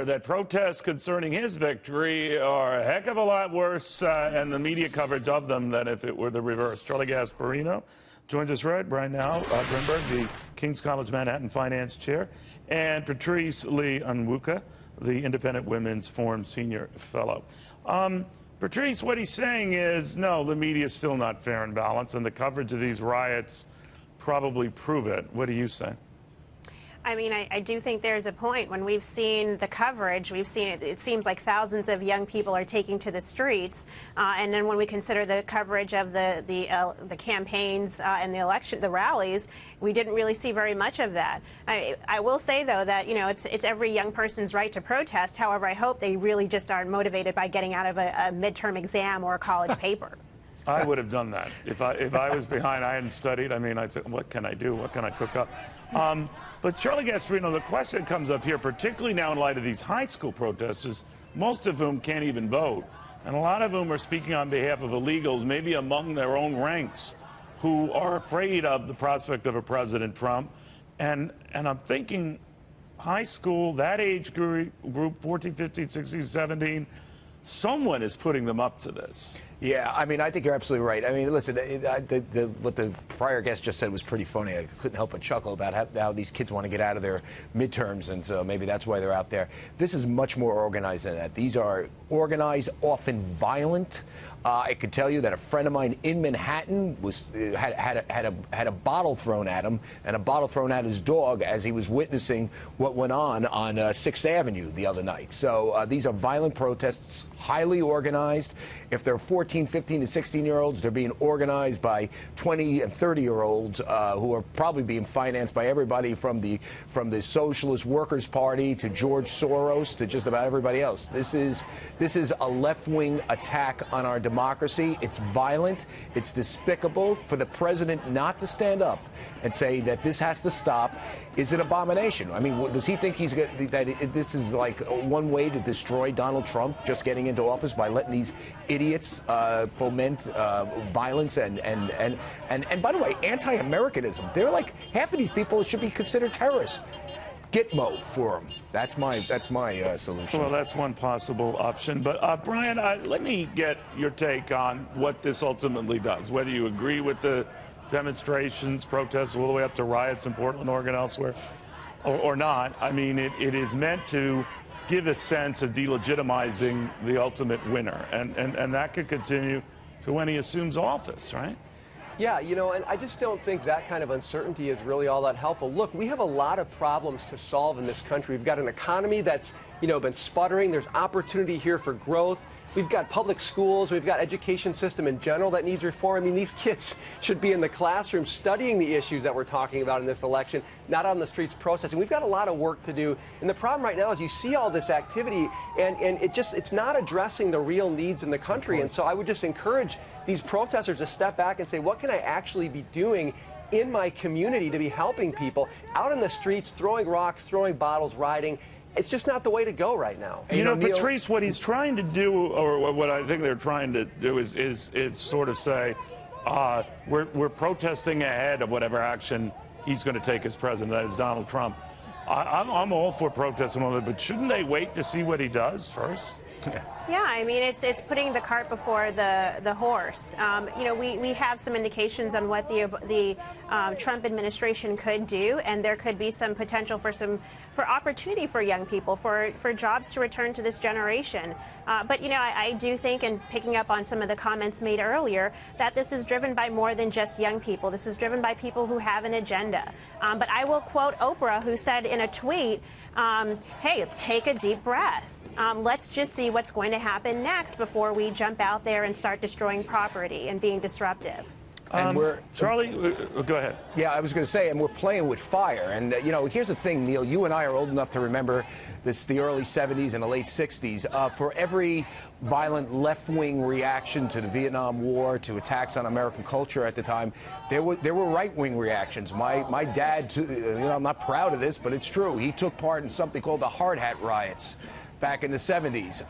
clear that protests concerning his victory are a heck of a lot worse and the media coverage of them than if it were the reverse. Charlie Gasparino joins us right now. Brenberg, the King's College Manhattan Finance Chair, and Patrice Onwuka, the Independent Women's Forum Senior Fellow. Patrice, what he's saying is, no, the media is still not fair and balanced, and the coverage of these riots probably prove it. What do you say? I mean, I do think there's a point. When we've seen the coverage, we've seen it seems like thousands of young people are taking to the streets. And then when we consider the coverage of the campaigns and the election, the rallies, we didn't really see very much of that. I will say, though, that, you know, it's every young person's right to protest. However, I hope they really just aren't motivated by getting out of a midterm exam or a college paper. I would have done that. If I was behind, I hadn't studied, I mean, I'd say, what can I do? What can I cook up? But Charlie Gasparino, the question comes up here, particularly now in light of these high school protesters, most of whom can't even vote. And a lot of whom are speaking on behalf of illegals, maybe among their own ranks, who are afraid of the prospect of a President Trump. And I'm thinking high school, that age group, 14, 15, 16, 17, someone is putting them up to this. Yeah, I mean, I think you're absolutely right. I mean, listen, what the prior guest just said was pretty funny. I couldn't help but chuckle about how these kids want to get out of their midterms, and so maybe that's why they're out there. This is much more organized than that. These are organized, often violent. I could tell you that a friend of mine in Manhattan had a bottle thrown at him and a bottle thrown at his dog as he was witnessing what went on 6th Avenue the other night. So these are violent protests, highly organized. If they're 14, 15, and 16-year-olds, they're being organized by 20 and 30-year-olds who are probably being financed by everybody from the Socialist Workers' Party to George Soros to just about everybody else. This is a left-wing attack on our democracy. It's violent. It's despicable. For the president not to stand up and say that this has to stop is an abomination. I mean, does he think that this is like one way to destroy Donald Trump, just getting into office by letting these idiots foment violence and by the way, anti-Americanism? They're like, half of these people should be considered terrorists. Gitmo for them. That's my solution. Well, that's one possible option. But Brian, let me get your take on what this ultimately does. Whether you agree with the demonstrations, protests, all the way up to riots in Portland, Oregon, elsewhere, or not. I mean, it is meant to give a sense of delegitimizing the ultimate winner, and that could continue to when he assumes office, right? Yeah, you know, and I just don't think that kind of uncertainty is really all that helpful. Look, we have a lot of problems to solve in this country. We've got an economy that's, you know, been sputtering. There's opportunity here for growth. We've got public schools. We've got education system in general that needs reform. I mean, these kids should be in the classroom studying the issues that we're talking about in this election, not on the streets protesting. We've got a lot of work to do. And the problem right now is you see all this activity, and it's not addressing the real needs in the country. And so I would just encourage these protesters to step back and say, what can I actually be doing in my community to be helping people out in the streets, throwing rocks, throwing bottles, rioting? It's just not the way to go right now. You know, Patrice, what he's trying to do, or what I think they're trying to do, is sort of say, we're protesting ahead of whatever action he's going to take as president, that is Donald Trump. I'm all for protesting, but shouldn't they wait to see what he does first? Yeah, I mean, it's putting the cart before the horse. You know, we have some indications on what the Trump administration could do, and there could be some potential for opportunity for young people, for jobs to return to this generation. But, you know, I do think, and picking up on some of the comments made earlier, that this is driven by more than just young people. This is driven by people who have an agenda. But I will quote Oprah, who said in a tweet, hey, take a deep breath. Let's just see what's going to happen next before we jump out there and start destroying property and being disruptive. And Charlie, go ahead. Yeah, I was going to say, and we're playing with fire. And, you know, here's the thing, Neil. You and I are old enough to remember the early 70s and the late 60s. For every violent left-wing reaction to the Vietnam War, to attacks on American culture at the time, there were right-wing reactions. My dad, you know, I'm not proud of this, but it's true. He took part in something called the Hard Hat riots. back in the 70s.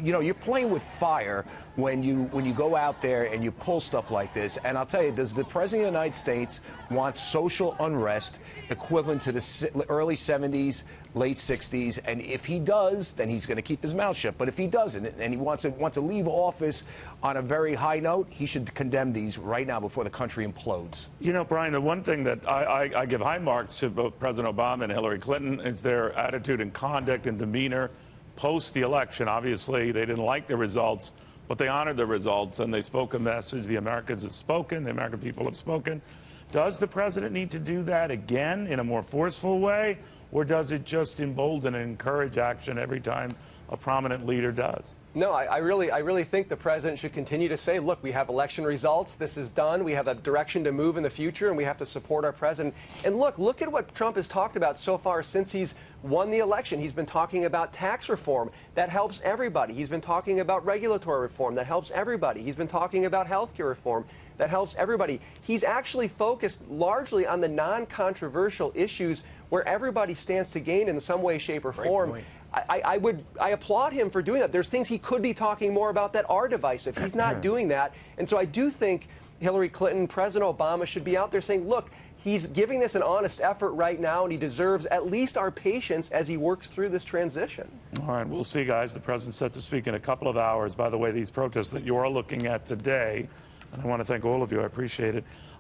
You know, you're playing with fire when you go out there and you pull stuff like this. And I'll tell you, does the President of the United States want social unrest equivalent to the early 70s, late 60s? And if he does, then he's going to keep his mouth shut. But if he doesn't, and he wants to leave office on a very high note, he should condemn these right now before the country implodes. You know, Brian, the one thing that I give high marks to both President Obama and Hillary Clinton is their attitude and conduct and demeanor post the election. Obviously, they didn't like the results, but they honored the results, and they spoke a message. The Americans have spoken. The American people have spoken. Does the president need to do that again in a more forceful way, or does it just embolden and encourage action every time a prominent leader does? No, I really think the president should continue to say, look, we have election results, this is done, we have a direction to move in the future, and we have to support our president. And look at what Trump has talked about so far since he's won the election. He's been talking about tax reform. That helps everybody. He's been talking about regulatory reform. That helps everybody. He's been talking about health care reform. That helps everybody. He's actually focused largely on the non-controversial issues where everybody stands to gain in some way, shape, or form. I applaud him for doing that. There's things he could be talking more about that are divisive. He's not doing that. And so I do think Hillary Clinton, President Obama should be out there saying, look, he's giving this an honest effort right now, and he deserves at least our patience as he works through this transition. All right, we'll see, guys. The president's set to speak in a couple of hours. By the way, these protests that you are looking at today, and I want to thank all of you. I appreciate it.